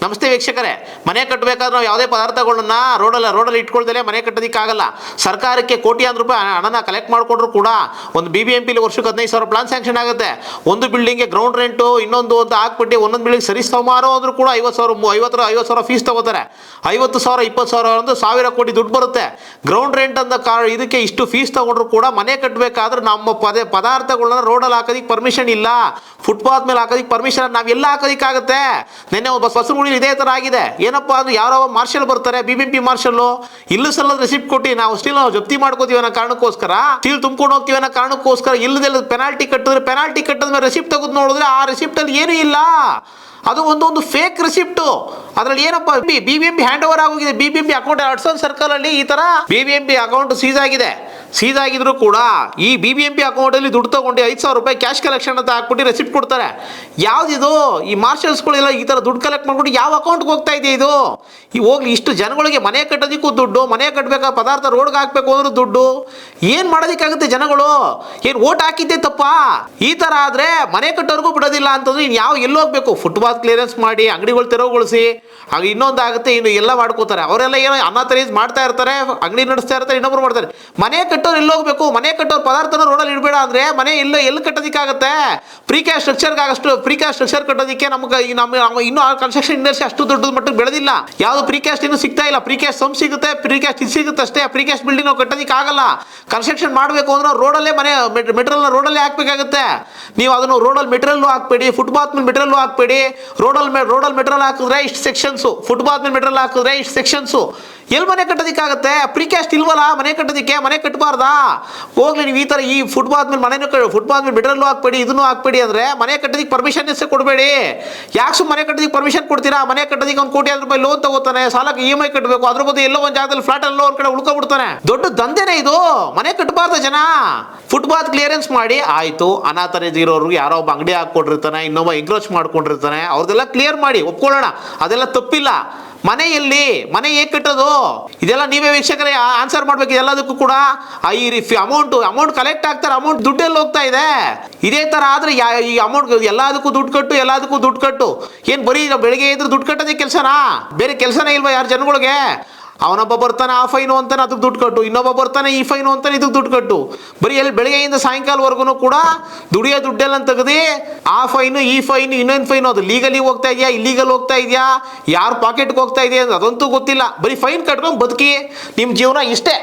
ನಮಸ್ತೆ ವೀಕ್ಷಕರೇ, ಮನೆ ಕಟ್ಟಬೇಕಾದ್ರೆ ನಾವು ಯಾವುದೇ ಪದಾರ್ಥಗಳನ್ನ ರೋಡಲ್ಲಿ ಇಟ್ಕೊಳ್ದಲೇ ಮನೆ ಕಟ್ಟೋದಕ್ಕಾಗಲ್ಲ. ಸರ್ಕಾರಕ್ಕೆ ಕೋಟ್ಯಾಂತರ ರೂಪಾಯಿ ಹಣನ ಕಲೆಕ್ಟ್ ಮಾಡಿಕೊಂಡ್ರು ಕೂಡ ಒಂದು BBMP ವರ್ಷಕ್ಕೆ 15,000 ಪ್ಲಾನ್ ಸ್ಯಾಂಕ್ಷನ್ ಆಗುತ್ತೆ. ಒಂದು ಬಿಲ್ಡಿಂಗ್ಗೆ ಗ್ರೌಂಡ್ ರೆಂಟು ಇನ್ನೊಂದು ಅಂತ ಹಾಕ್ಬಿಟ್ಟು ಒಂದೊಂದು ಬಿಲ್ಡಿಂಗ್ ಸರಿ ಸುಮಾರು ಅಂದ್ರೂ ಕೂಡ 50,000 ಫೀಸ್ ತಗೋತಾರೆ. 50,000 20,000 ಒಂದು 1,000 ಕೋಟಿ ದುಡ್ಡು ಬರುತ್ತೆ. ಗ್ರೌಂಡ್ ರೆಂಟ್ ಅಂತ ಇದಕ್ಕೆ ಇಷ್ಟು ಫೀಸ್ ತಗೊಂಡ್ರು ಕೂಡ ಮನೆ ಕಟ್ಟಬೇಕಾದ್ರೆ ನಮ್ಮ ಪದಾರ್ಥಗಳನ್ನ ರೋಡಲ್ಲಿ ಹಾಕೋದಕ್ಕೆ ಪರ್ಮಿಷನ್ ಇಲ್ಲ, ಫುಟ್ಪಾತ್ ಮೇಲೆ ಹಾಕೋದಕ್ಕೆ ಪರ್ಮಿಷನ್ ನಾವೆಲ್ಲ ಹಾಕೋದಕ್ಕಾಗುತ್ತೆ. ನಿನ್ನೆ ಬಸವನಗುಡಿ ಇದೇ ಥರ ಆಗಿದೆ. ಏನಪ್ಪ ಅಂದ್ರೆ ಯಾರೋ ಮಾರ್ಷಲ್ ಬರ್ತಾರೆ, BBMP ಮಾರ್ಷಲ್ಲು, ಇಲ್ಲ ಸಲ್ಲದ ರೆಸಿಪ್ಟ್ ಕೊಟ್ಟು ನಾವು ಸ್ಟೀಲ್ ಜಪ್ತಿ ಮಾಡ್ಕೋತೀವಿ ಅನ್ನೋ ಕಾರಣಕ್ಕೋಸ್ಕರ, ಸ್ಟೀಲ್ ತುಂಬ್ಕೊಂಡು ಹೋಗ್ತೀವಿ ಅನ್ನೋ ಕಾರಣಕ್ಕೋಸ್ಕರ ಇಲ್ಲದೆಲ್ಲ ಪೆನಾಲ್ಟಿ ಕಟ್ಟಿದ ಮೇಲೆ ರೆಸಿಪ್ಟ್ ತೆಗೆದು ನೋಡಿದ್ರೆ ಆ ರೆಸಿಪ್ಟಲ್ಲಿ ಏನೂ ಇಲ್ಲ. ಅದು ಒಂದು ಫೇಕ್ ರೆಸಿಪ್ಟು. ಅದರಲ್ಲಿ ಏನಪ್ಪ BBMP ಹ್ಯಾಂಡ್ ಓವರ್ ಆಗೋಗಿದೆ. BBMP ಅಕೌಂಟ್ ಹಡ್ಸನ್ ಸರ್ಕಲಲ್ಲಿ ಈ ಥರ BBMP ಅಕೌಂಟ್ ಸೀಸ್ ಆಗಿದ್ರು ಕೂಡ ಈ BBMP ಅಕೌಂಟಲ್ಲಿ ದುಡ್ಡು ತಗೊಂಡು 5,000 ರೂಪಾಯಿ ಕ್ಯಾಶ್ ಕಲೆಕ್ಷನ್ ಅಂತ ಹಾಕ್ಬಿಟ್ಟು ರೆಸಿಪ್ಟ್ ಕೊಡ್ತಾರೆ. ಯಾವುದಿದು? ಈ ಮಾರ್ಷಲ್ಸ್ಗಳೆಲ್ಲ ಈ ಥರ ದುಡ್ಡು ಕಲೆಕ್ಟ್ ಮಾಡ್ಬಿಟ್ಟು ಯಾವ ಅಕೌಂಟ್ಗೆ ಹೋಗ್ತಾ ಇದೆ ಇದು? ಹೋಗ್ಲಿ, ಇಷ್ಟು ಜನಗಳಿಗೆ ಮನೆ ಕಟ್ಟೋದಕ್ಕೂ ದುಡ್ಡು, ಮನೆ ಕಟ್ಟಬೇಕಾ ಪದಾರ್ಥ ರೋಡ್ಗೆ ಹಾಕ್ಬೇಕು ಅಂದ್ರೂ ದುಡ್ಡು, ಏನು ಮಾಡೋದಕ್ಕಾಗುತ್ತೆ ಜನಗಳು? ಏನು ಓಟ್ ಹಾಕಿದ್ದೆ ತಪ್ಪಾ? ಈ ಥರ ಆದರೆ ಮನೆ ಕಟ್ಟೋರ್ಗೂ ಬಿಡೋದಿಲ್ಲ ಅಂತಂದ್ರೆ ಇನ್ನು ಎಲ್ಲಿ ಹೋಗ್ಬೇಕು? ಫುಟ್ಪಾತ್ ಕ್ಲಿಯರೆನ್ಸ್ ಮಾಡಿ, ಅಂಗಡಿಗಳು ತೆರವುಗೊಳಿಸಿ, ಆಗ ಇನ್ನೊಂದಾಗುತ್ತೆ, ಇನ್ನು ಎಲ್ಲ ಮಾಡ್ಕೋತಾರೆ. ಅವರೆಲ್ಲ ಏನೋ ಅನಾಥರೈಸ್ ಮಾಡ್ತಾ ಇರ್ತಾರೆ, ಅಂಗಡಿ ನಡೆಸ್ತಾ ಇರ್ತಾರೆ, ಇನ್ನೊಬ್ರು ಮಾಡ್ತಾರೆ. ಮನೆ ಕಟ್ಟೋರು ಎಲ್ಲಿ ಹೋಗ್ಬೇಕು? ಮನೆ ಕಟ್ಟೋರು ಪದಾರ್ಥನ ರೋಡಲ್ಲಿ ಇಡಬೇಡ ಅಂದರೆ ಮನೆ ಎಲ್ಲಿ ಕಟ್ಟೋದಕ್ಕಾಗುತ್ತೆ? ಪ್ರೀ ಕ್ಯಾಶ್ ಸ್ಟ್ರಕ್ಚರ್ ಕಟ್ಟೋದಕ್ಕೆ ನಮ್ಗೆ ಇನ್ನೂ ಕನ್ಸ್ಟ್ರಕ್ಷನ್ ಇಂಡಸ್ಟ್ರಿ ಅಷ್ಟು ದೊಡ್ಡ ಮಟ್ಟಕ್ಕೆ ಬೆಳೆದಿಲ್ಲ. ಯಾವುದು ಪ್ರೀ ಕ್ಯಾಸ್ಟ್ ಇನ್ನೂ ಸಿಗ್ತಾ ಇಲ್ಲ. ಪ್ರೀ ಕ್ಯಾಶ್ ಸಮ್ ಸಿಗುತ್ತೆ, ಪ್ರೀ ಕ್ಯಾಶ್ ಇದು ಸಿಗುತ್ತೆ ಅಷ್ಟೇ. ಪ್ರೀ ಕ್ಯಾಶ್ ಬಿಲ್ಡಿಂಗ್ ನಾವು ಕಟ್ಟೋದಕ್ಕೆ ಆಗಲ್ಲ. ಕನ್ಸ್ಟ್ರಕ್ಷನ್ ಮಾಡಬೇಕು ಅಂದ್ರೆ ರೋಡಲ್ಲೇ ಮೆಟೀರಿಯಲ್ನ ರೋಡಲ್ಲೇ ಹಾಕಬೇಕಾಗುತ್ತೆ. ನೀವು ಅದನ್ನು ರೋಡಲ್ಲಿ ಮೆಟೀರಿಯಲ್ ಹಾಕ್ಬೇಡಿ, ಫುಟ್ಪಾತ್ ಮೇಲೆ ಮೆಟೀರಿಯಲ್ ಹಾಕ್ಬೇಡಿ. ರೋಡಲ್ಲಿ ಮೆಟೀರಿಯಲ್ ಹಾಕಿದ್ರೆ ಇಷ್ಟು ಸೆಕ್ಷನ್ಸು, ಫುಟ್ಪಾತ್ ಮೇಲೆ ಮೆಟೀರಿಯಲ್ ಹಾಕಿದ್ರೆ ಇಷ್ಟು ಸೆಕ್ಷನ್ಸು. ಎಲ್ಲಿ ಮನೆ ಕಟ್ಟೋದಕ್ಕಾಗುತ್ತೆ? ಪ್ರೀ ಕ್ಯಾಸ್ಟ್ ಇಲ್ವಲ್ಲ ಮನೆ ಕಟ್ಟೋದಕ್ಕೆ? ಮನೆ ಕಟ್ಟಬಾರ್ದಾ? ಹೋಗ್ಲಿ, ನೀವು ಈ ಥರ ಈ ಫುಟ್ಪಾತ್ ಮೇಲೆ ಮೆಟೀರಿಯಲ್ ಹಾಕ್ಬೇಡಿ, ಇದನ್ನು ಹಾಕ್ಬೇಡಿ ಅಂದರೆ ಮನೆ ಕಟ್ಟೋದಕ್ಕೆ ಪರ್ಮಿಷನ್ ಕೊಡಬೇಡಿ. ಯಾಕೆ ಮನೆ ಕಟ್ಟೋದಕ್ಕೆ ಪರ್ಮಿಷನ್ ಕೊಡ್ತೀರಾ? ಮನೆ ಕಟ್ಟೋದಕ್ಕೆ 1 ಕೋಟಿ ರೂಪಾಯಿ ಲೋನ್ ತಗೋತಾನೆ, ಸಾಲಕ್ಕೆ EMI ಕಟ್ಟಬೇಕು, ಅದ್ರ ಬದಲು ಎಲ್ಲೋ ಒಂದು ಜಾಗದಲ್ಲಿ ಫ್ಲಾಟ್ ಎಲ್ಲೋ ಒಂದು ಕಡೆ ಉಳ್ಕೊಬಿಡ್ತಾನೆ. ದೊಡ್ಡ ದಂಧೆನೇ ಇದು. ಮನೆ ಕಟ್ಟಬಾರ್ದು ಜನ. ಫುಟ್ಪಾತ್ ಕ್ಲಿಯರೆನ್ಸ್ ಮಾಡಿ ಆಯಿತು, ಅನಾಥರೈಸ್ ಇರೋರಿಗೆ ಯಾರೋ ಒಬ್ಬ ಅಂಗಡಿ ಹಾಕ್ಕೊಂಡಿರ್ತಾನೆ, ಇನ್ನೊಬ್ಬ ಎಂಕ್ರೋಚ್ ಮಾಡ್ಕೊಂಡಿರ್ತಾನೆ, ಅವ್ರದ್ದೆಲ್ಲ ಕ್ಲಿಯರ್ ಮಾಡಿ, ಒಪ್ಕೊಳ್ಳೋಣ, ಅದೆಲ್ಲ ತಪ್ಪಿಲ್ಲ. ಮನೆ ಹೇಗೆ ಕಟ್ಟೋದು? ಇದೆಲ್ಲ ನೀವೇ ವೀಕ್ಷಕರೇ ಆನ್ಸರ್ ಮಾಡ್ಬೇಕು. ಎಲ್ಲದಕ್ಕೂ ಕೂಡ ಈ ಅಮೌಂಟ್ ಕಲೆಕ್ಟ್ ಆಗ್ತಾರೆ, ಅಮೌಂಟ್ ದುಡ್ಡೆಲ್ಲ ಹೋಗ್ತಾ ಇದೆ. ಇದೇ ಥರ ಆದರೆ ಈ ಅಮೌಂಟ್ ಎಲ್ಲದಕ್ಕೂ ದುಡ್ಡು ಕಟ್ಟು ಏನು ಬರೀ ಬೆಳಿಗ್ಗೆ ಇದ್ರೆ ದುಡ್ಡು ಕಟ್ಟೋದೇ ಕೆಲಸನಾ? ಬೇರೆ ಕೆಲಸನೇ ಇಲ್ವಾ ಯಾರು ಜನಗಳಿಗೆ? ಅವನೊಬ್ಬ ಬರ್ತಾನೆ ಆ ಫೈನು ಅಂತಾನೆ ಅದಕ್ಕೆ ದುಡ್ಡು ಕಟ್ಟು, ಇನ್ನೊಬ್ಬ ಬರ್ತಾನೆ ಈ ಫೈನು ಅಂತಾನೆ ಇದಕ್ಕೆ ದುಡ್ಡು ಕಟ್ಟು. ಬರೀ ಬೆಳಗ್ಗೆಯಿಂದ ಸಾಯಂಕಾಲವರೆಗೂ ಕೂಡ ದುಡಿಯೋ ದುಡ್ಡೆಲ್ಲ ತೆಗೆದು ಆ ಫೈನು ಈ ಫೈನು ಇನ್ನೊಂದು ಫೈನು, ಅದು ಲೀಗಲಿ ಹೋಗ್ತಾ ಇದೆಯಾ ಇಲ್ಲೀಗಲ್ ಹೋಗ್ತಾ ಇದೆಯಾ, ಯಾರು ಪಾಕೆಟ್ಗೆ ಹೋಗ್ತಾ ಇದೆಯಾ ಅದಂತೂ ಗೊತ್ತಿಲ್ಲ. ಬರೀ ಫೈನ್ ಕಟ್ಕೊಂಡು ಬದುಕಿ, ನಿಮ್ಮ ಜೀವನ ಇಷ್ಟೇ.